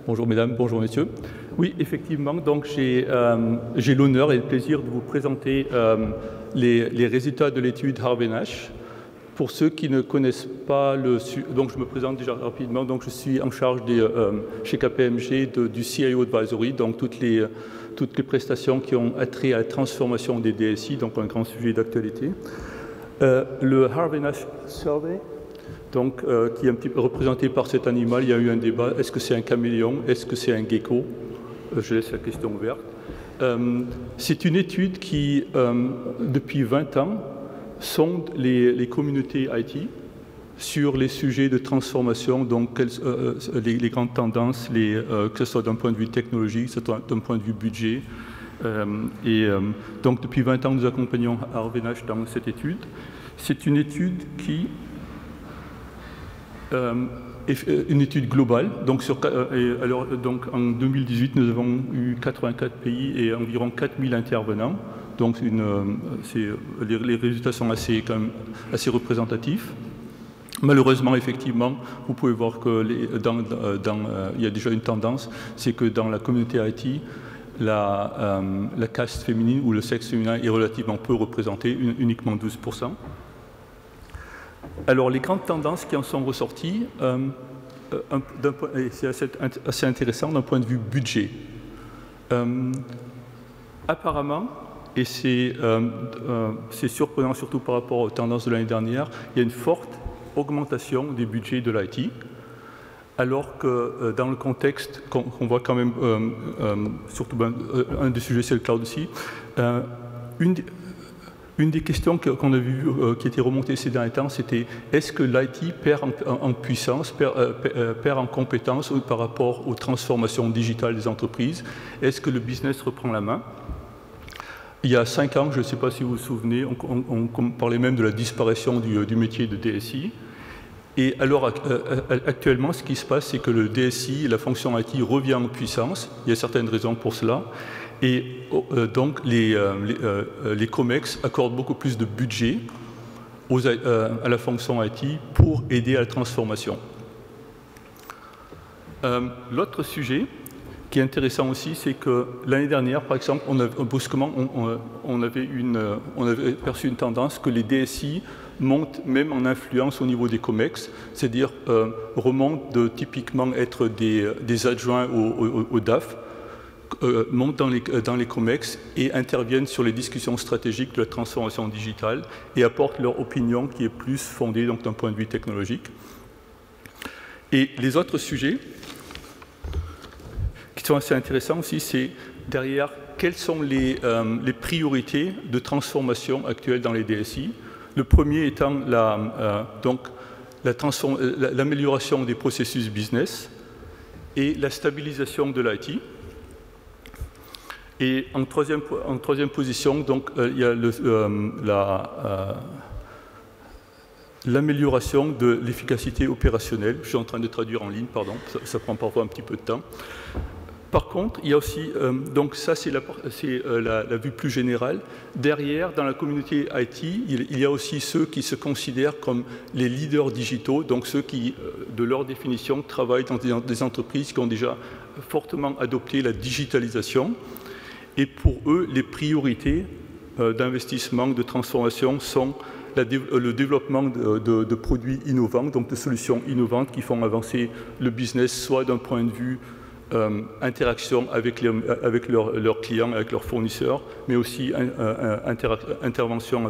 Bonjour mesdames, bonjour messieurs. Oui, effectivement, donc j'ai l'honneur et le plaisir de vous présenter les résultats de l'étude Harvey-Nash. Pour ceux qui ne connaissent pas donc je me présente déjà rapidement, donc je suis en charge chez KPMG du CIO Advisory, donc toutes les prestations qui ont attrait à la transformation des DSI, donc un grand sujet d'actualité. Le Harvey-Nash Survey, donc, qui est un petit peu représenté par cet animal. Il y a eu un débat, est-ce que c'est un caméléon, est-ce que c'est un gecko? Je laisse la question ouverte. C'est une étude qui, depuis 20 ans, sonde les communautés IT sur les sujets de transformation, donc les grandes tendances, que ce soit d'un point de vue technologique, que ce soit d'un point de vue budget. Donc depuis 20 ans, nous accompagnons Harvey-Nash dans cette étude. C'est une étude qui une étude globale. Donc, donc en 2018, nous avons eu 84 pays et environ 4000 intervenants. Donc les résultats sont quand même assez représentatifs. Malheureusement, effectivement, vous pouvez voir que il y a déjà une tendance, c'est que dans la communauté IT, la caste féminine ou le sexe féminin est relativement peu représenté, uniquement 12%. Alors, les grandes tendances qui en sont ressorties, c'est assez intéressant d'un point de vue budget. Apparemment, et c'est surprenant surtout par rapport aux tendances de l'année dernière, il y a une forte augmentation des budgets de l'IT, alors que dans le contexte qu'on voit quand même, surtout un des sujets c'est le cloud aussi, une des questions qu'on a vues, qui était remontée ces derniers temps, c'était est-ce que l'IT perd en puissance, perd en compétences par rapport aux transformations digitales des entreprises? Est-ce que le business reprend la main? Il y a 5 ans, je ne sais pas si vous vous souvenez, on parlait même de la disparition du métier de DSI. Et alors, actuellement, ce qui se passe, c'est que le DSI, la fonction IT, revient en puissance. Il y a certaines raisons pour cela. Et donc, les COMEX accordent beaucoup plus de budget à la fonction IT pour aider à la transformation. L'autre sujet qui est intéressant aussi, c'est que l'année dernière, par exemple, brusquement, on avait perçu une tendance que les DSI montent même en influence au niveau des COMEX, c'est-à-dire remontent de typiquement être des adjoints au DAF, montent dans les COMEX et interviennent sur les discussions stratégiques de la transformation digitale et apportent leur opinion qui est plus fondée d'un point de vue technologique. Et les autres sujets qui sont assez intéressants aussi, c'est derrière quelles sont les priorités de transformation actuelles dans les DSI. Le premier étant l'amélioration des processus business et la stabilisation de l'IT. Et en troisième position, donc, il y a l'amélioration de l'efficacité opérationnelle. Je suis en train de traduire en ligne, pardon, ça prend parfois un petit peu de temps. Par contre, il y a aussi, donc ça c'est la vue plus générale. Derrière, dans la communauté IT, il y a aussi ceux qui se considèrent comme les leaders digitaux, donc ceux qui, de leur définition, travaillent dans des entreprises qui ont déjà fortement adopté la digitalisation. Et pour eux, les priorités d'investissement, de transformation sont le développement de produits innovants, donc de solutions innovantes qui font avancer le business, soit d'un point de vue interaction avec leurs clients, avec leurs fournisseurs, mais aussi intervention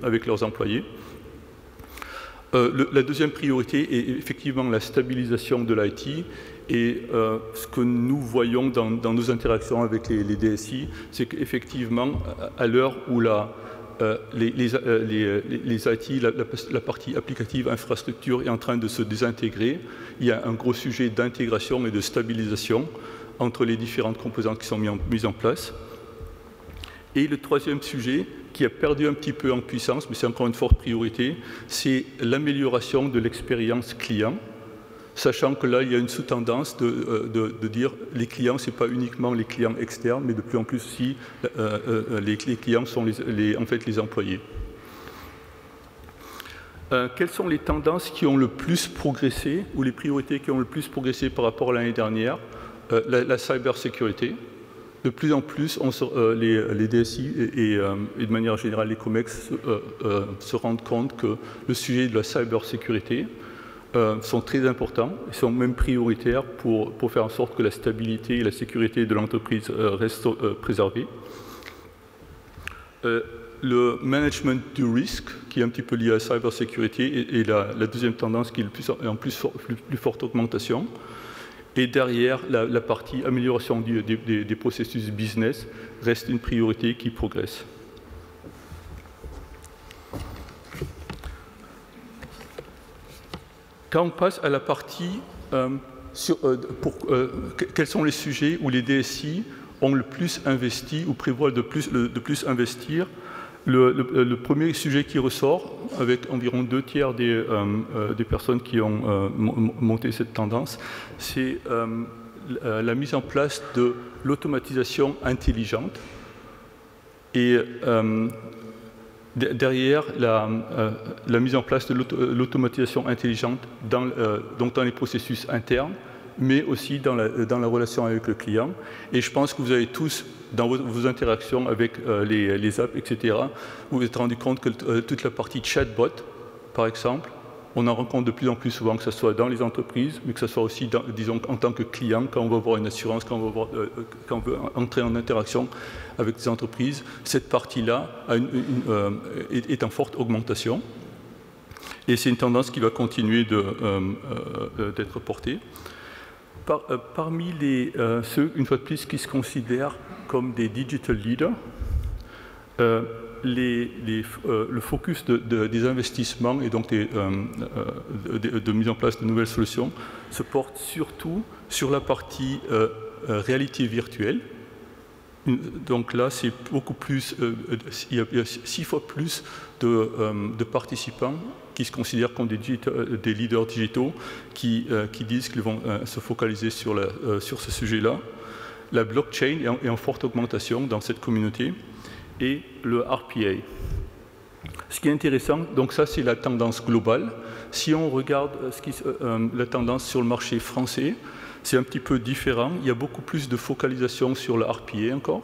avec leurs employés. La deuxième priorité est effectivement la stabilisation de l'IT. Et ce que nous voyons dans nos interactions avec les DSI, c'est qu'effectivement, à l'heure où les IT, la partie applicative, infrastructure est en train de se désintégrer, il y a un gros sujet d'intégration et de stabilisation entre les différentes composantes qui sont mises en place. Et le troisième sujet, qui a perdu un petit peu en puissance, mais c'est encore une forte priorité, c'est l'amélioration de l'expérience client, sachant que là, il y a une sous-tendance de dire les clients, ce n'est pas uniquement les clients externes, mais de plus en plus aussi, les clients sont en fait les employés. Quelles sont les tendances qui ont le plus progressé ou les priorités qui ont le plus progressé par rapport à l'année dernière? La cybersécurité. De plus en plus, les DSI et de manière générale les COMEX se rendent compte que le sujet de la cybersécurité sont très importants et sont même prioritaires pour faire en sorte que la stabilité et la sécurité de l'entreprise restent préservées. Le management du risque, qui est un petit peu lié à la cybersécurité, est la deuxième tendance qui est en plus forte augmentation. Et derrière, la partie amélioration des processus business reste une priorité qui progresse. Quand on passe à la partie quels sont les sujets où les DSI ont le plus investi ou prévoient de plus investir, le premier sujet qui ressort, avec environ 2/3 des personnes qui ont monté cette tendance, c'est la mise en place de l'automatisation intelligente. Et derrière, la mise en place de l'automatisation intelligente donc dans les processus internes, mais aussi dans la relation avec le client. Et je pense que vous avez tous, dans vos interactions avec les apps, etc., vous vous êtes rendu compte que toute la partie chatbot, par exemple, on en rencontre de plus en plus souvent, que ce soit dans les entreprises, mais que ce soit aussi, disons, en tant que client, quand on va voir une assurance, quand on veut entrer en interaction avec des entreprises. Cette partie-là est en forte augmentation. Et c'est une tendance qui va continuer d'être portée. Parmi ceux, une fois de plus, qui se considèrent comme des digital leaders, le focus des investissements et donc de mise en place de nouvelles solutions se porte surtout sur la partie réalité virtuelle. Donc là, c'est beaucoup plus, il y a 6 fois plus de participants qui se considèrent comme des leaders digitaux qui disent qu'ils vont se focaliser sur ce sujet-là. La blockchain est en forte augmentation dans cette communauté et le RPA. Ce qui est intéressant, donc ça c'est la tendance globale. Si on regarde la tendance sur le marché français, c'est un petit peu différent. Il y a beaucoup plus de focalisation sur le RPA encore.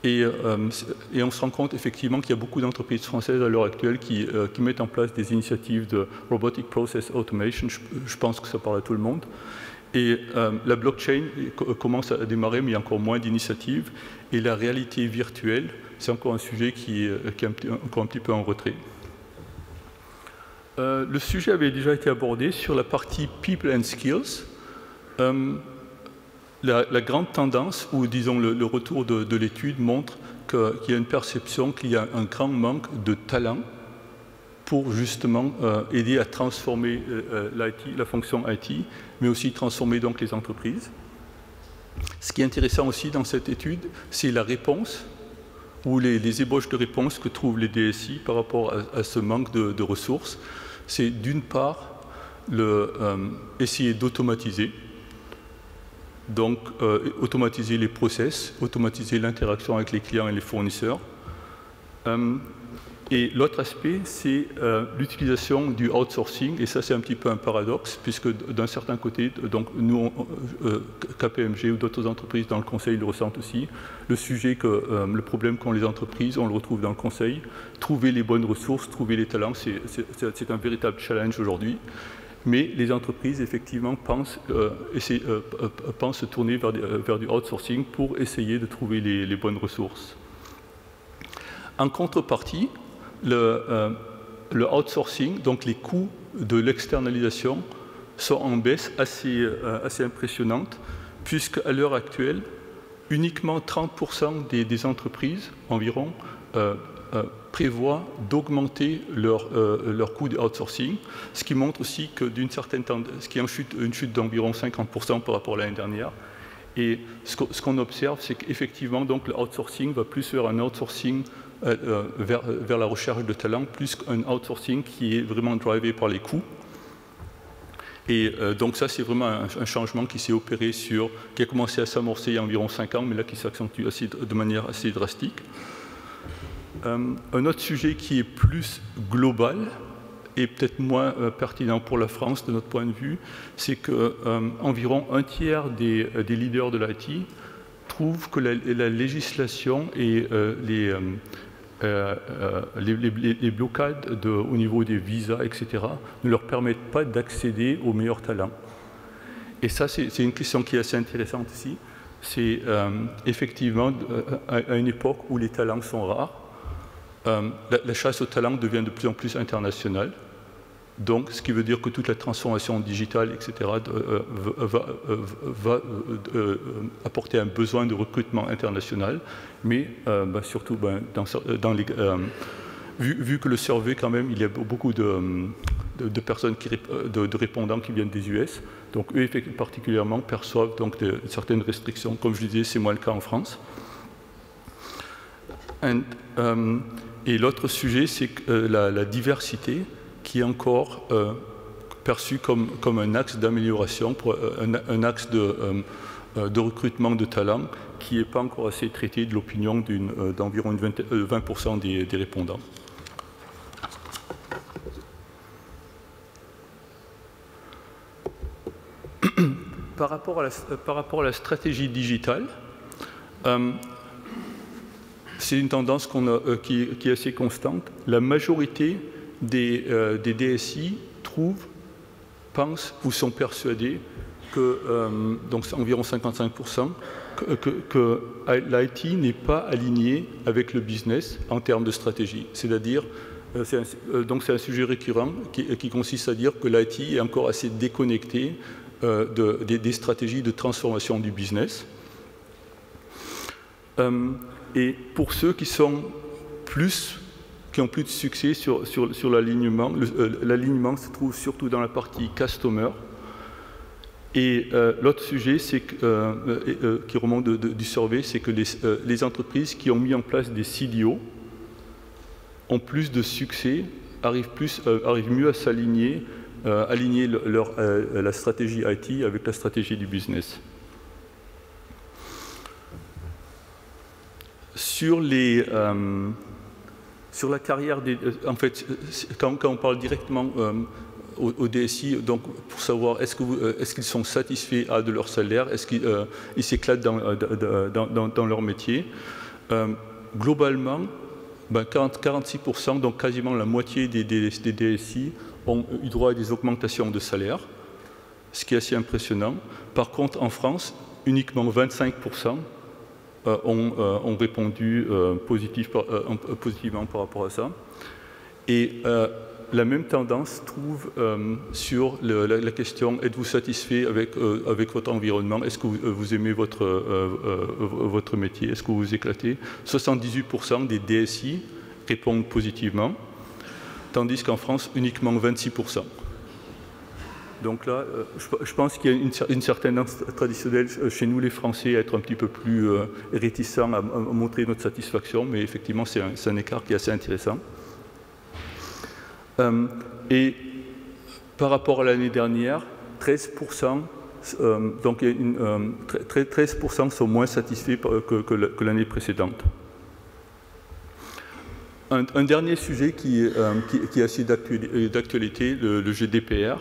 Et on se rend compte effectivement qu'il y a beaucoup d'entreprises françaises à l'heure actuelle qui mettent en place des initiatives de Robotic Process Automation. Je pense que ça parle à tout le monde. Et la blockchain commence à démarrer, mais il y a encore moins d'initiatives. Et la réalité virtuelle, c'est encore un sujet qui est encore un petit peu en retrait. Le sujet avait déjà été abordé sur la partie People and Skills. La grande tendance, ou disons le retour de l'étude, montre qu'il y a une perception qu'il y a un grand manque de talent pour justement aider à transformer la fonction IT, mais aussi transformer donc les entreprises. Ce qui est intéressant aussi dans cette étude, c'est la réponse ou les ébauches de réponses que trouvent les DSI par rapport à ce manque de ressources. C'est d'une part essayer d'automatiser, donc automatiser les process, automatiser l'interaction avec les clients et les fournisseurs. Et l'autre aspect, c'est l'utilisation du outsourcing, et ça c'est un petit peu un paradoxe, puisque d'un certain côté, donc nous, KPMG ou d'autres entreprises dans le conseil le ressentent aussi, le problème qu'ont les entreprises, on le retrouve dans le conseil, trouver les bonnes ressources, trouver les talents, c'est un véritable challenge aujourd'hui. Mais les entreprises, effectivement, pensent se tourner vers du outsourcing pour essayer de trouver les bonnes ressources. En contrepartie, le outsourcing, donc les coûts de l'externalisation, sont en baisse assez impressionnante, puisqu'à l'heure actuelle, uniquement 30% des entreprises environ prévoient d'augmenter leur coût de outsourcing, ce qui montre aussi que ce qui est une chute d'environ 50% par rapport à l'année dernière. Et ce qu'on observe, c'est qu'effectivement, donc, le outsourcing va plus vers un outsourcing vers la recherche de talent, plus qu'un outsourcing qui est vraiment drivé par les coûts. Et donc ça, c'est vraiment un changement qui s'est opéré qui a commencé à s'amorcer il y a environ 5 ans, mais là qui s'accentue de manière assez drastique. Un autre sujet qui est plus global est peut-être moins pertinent pour la France de notre point de vue, c'est qu'environ un tiers des leaders de l'IT trouvent que la législation et les blocades au niveau des visas, etc., ne leur permettent pas d'accéder aux meilleurs talents. Et ça, c'est une question qui est assez intéressante ici. C'est effectivement, à une époque où les talents sont rares, la chasse aux talents devient de plus en plus internationale. Donc, ce qui veut dire que toute la transformation digitale, etc., va apporter un besoin de recrutement international, mais surtout, vu que le survey, quand même, il y a beaucoup de personnes, de répondants qui viennent des US, donc eux, particulièrement, perçoivent donc certaines restrictions. Comme je disais, c'est moins le cas en France. Et l'autre sujet, c'est la diversité, qui est encore perçu comme un axe d'amélioration, un axe de recrutement de talents qui n'est pas encore assez traité de l'opinion d'environ 20% des répondants. Par rapport à la stratégie digitale, c'est une tendance qui est assez constante. La majorité des DSI pensent ou sont persuadés que, donc c'est environ 55%, que l'IT n'est pas aligné avec le business en termes de stratégie. C'est-à-dire, donc c'est un sujet récurrent qui consiste à dire que l'IT est encore assez déconnecté des stratégies de transformation du business. Et pour ceux qui ont plus de succès sur l'alignement, l'alignement se trouve surtout dans la partie customer. Et l'autre sujet qui remonte du survey, c'est que les entreprises qui ont mis en place des CDO ont plus de succès, arrivent mieux à s'aligner, aligner la stratégie IT avec la stratégie du business. Sur la carrière en fait, quand on parle directement au DSI, donc pour savoir est-ce qu'ils sont satisfaits de leur salaire, est-ce qu'ils s'éclatent dans leur métier, globalement, 46%, donc quasiment la moitié des DSI ont eu droit à des augmentations de salaire, ce qui est assez impressionnant. Par contre, en France, uniquement 25% ont répondu positivement par rapport à ça. Et la même tendance trouve sur la question « Êtes-vous satisfait avec votre environnement? Est-ce que vous aimez votre métier? Est-ce que vous vous éclatez ?» 78% des DSI répondent positivement, tandis qu'en France, uniquement 26%. Donc là, je pense qu'il y a une certaine tendance traditionnelle chez nous, les Français, à être un petit peu plus réticents à montrer notre satisfaction, mais effectivement, c'est un écart qui est assez intéressant. Et par rapport à l'année dernière, 13%, donc 13% sont moins satisfaits que l'année précédente. Un dernier sujet qui est assez d'actualité, le GDPR.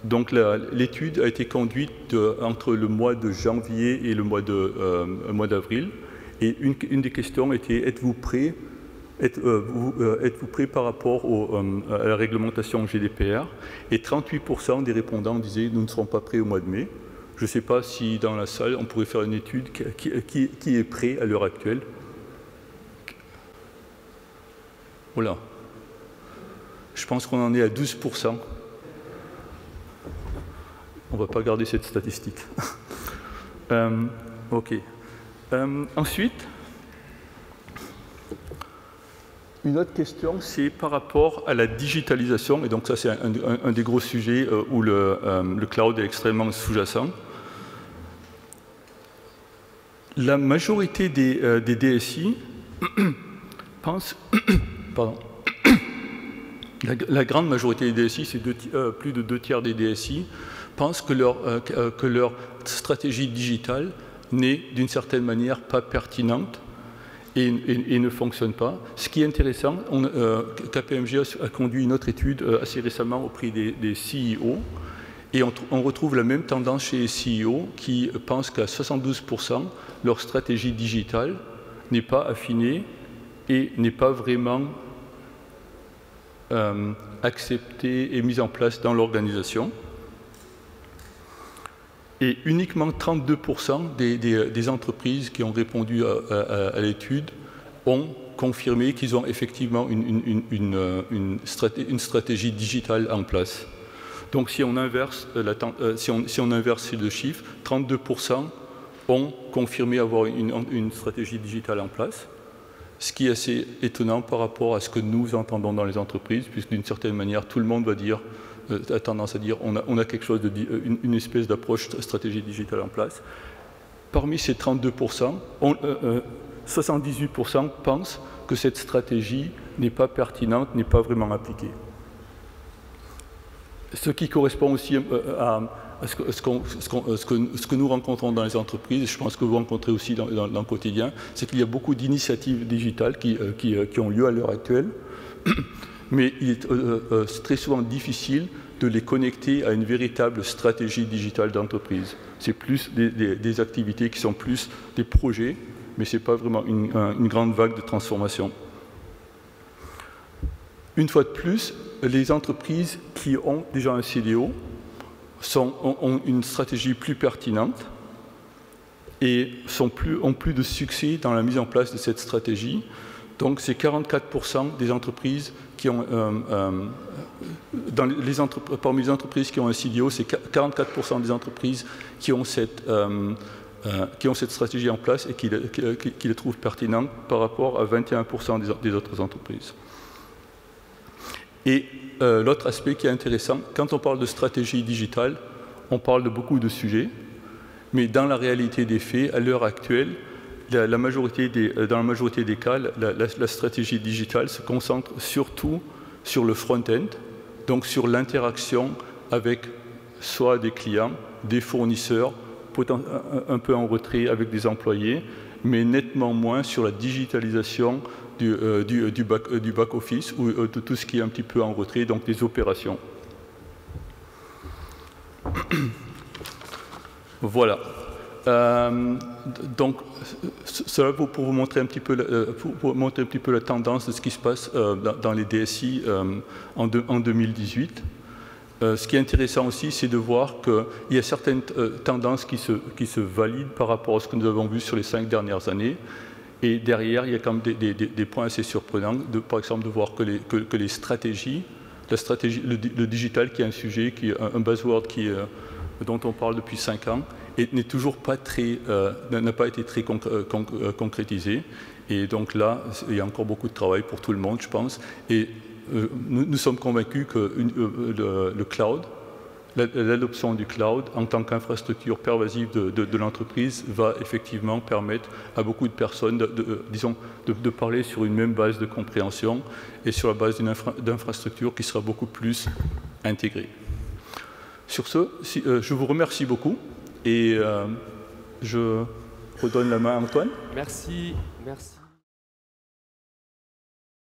Donc l'étude a été conduite entre le mois de janvier et le mois d'avril. Et une des questions était, êtes-vous prêt par rapport à la réglementation GDPR? Et 38% des répondants disaient, nous ne serons pas prêts au mois de mai. Je ne sais pas si dans la salle, on pourrait faire une étude qui est prêt à l'heure actuelle. Voilà. Je pense qu'on en est à 12%. On ne va pas garder cette statistique. OK. Ensuite, une autre question, c'est par rapport à la digitalisation. Et donc ça, c'est un des gros sujets où le cloud est extrêmement sous-jacent. La majorité des DSI pensent... Pardon. La grande majorité des DSI, c'est plus de 2 tiers des DSI, pensent que leur stratégie digitale n'est d'une certaine manière pas pertinente et ne fonctionne pas. Ce qui est intéressant, KPMG a conduit une autre étude assez récemment auprès des CEO, et on retrouve la même tendance chez les CEO qui pensent qu'à 72%, leur stratégie digitale n'est pas affinée et n'est pas vraiment acceptée et mise en place dans l'organisation. Et uniquement 32% des entreprises qui ont répondu à l'étude ont confirmé qu'ils ont effectivement une stratégie digitale en place. Donc si on inverse, si on inverse ces deux chiffres, 32% ont confirmé avoir une stratégie digitale en place, ce qui est assez étonnant par rapport à ce que nous entendons dans les entreprises, puisque d'une certaine manière, tout le monde va dire, a tendance à dire on a quelque chose une espèce d'approche stratégie digitale en place. Parmi ces 32%, 78% pensent que cette stratégie n'est pas pertinente, n'est pas vraiment appliquée. Ce qui correspond aussi à ce que nous rencontrons dans les entreprises, et je pense que vous rencontrez aussi dans le quotidien, c'est qu'il y a beaucoup d'initiatives digitales qui ont lieu à l'heure actuelle, mais il est très souvent difficile de les connecter à une véritable stratégie digitale d'entreprise. C'est plus des activités qui sont plus des projets, mais ce n'est pas vraiment une grande vague de transformation. Une fois de plus, les entreprises qui ont déjà un CDO ont une stratégie plus pertinente et ont plus de succès dans la mise en place de cette stratégie. Donc c'est 44% des entreprises qui ont, parmi les entreprises qui ont un CDO, c'est 44% des entreprises qui ont cette stratégie en place et qui les trouvent pertinentes par rapport à 21% des autres entreprises. Et l'autre aspect qui est intéressant, quand on parle de stratégie digitale, on parle de beaucoup de sujets, mais dans la réalité des faits, à l'heure actuelle, dans la majorité des cas, la stratégie digitale se concentre surtout sur le front-end, donc sur l'interaction avec soit des clients, des fournisseurs, un peu en retrait avec des employés, mais nettement moins sur la digitalisation du back-office ou de tout ce qui est un petit peu en retrait, donc des opérations. Voilà. Donc, cela pour vous montrer un petit peu, la tendance de ce qui se passe dans les DSI en 2018. Ce qui est intéressant aussi, c'est de voir qu'il y a certaines tendances qui se valident par rapport à ce que nous avons vu sur les 5 dernières années. Et derrière, il y a quand même des points assez surprenants, par exemple de voir que les stratégies, le digital qui est un sujet, qui est un buzzword dont on parle depuis 5 ans, n'est toujours pas n'a pas été très concrétisé. Et donc là, il y a encore beaucoup de travail pour tout le monde, je pense. Et nous sommes convaincus que le cloud, l'adoption du cloud en tant qu'infrastructure pervasive de l'entreprise va effectivement permettre à beaucoup de personnes, de parler sur une même base de compréhension et sur la base d'une infrastructure qui sera beaucoup plus intégrée. Sur ce, je vous remercie beaucoup et je redonne la main à Antoine. Merci.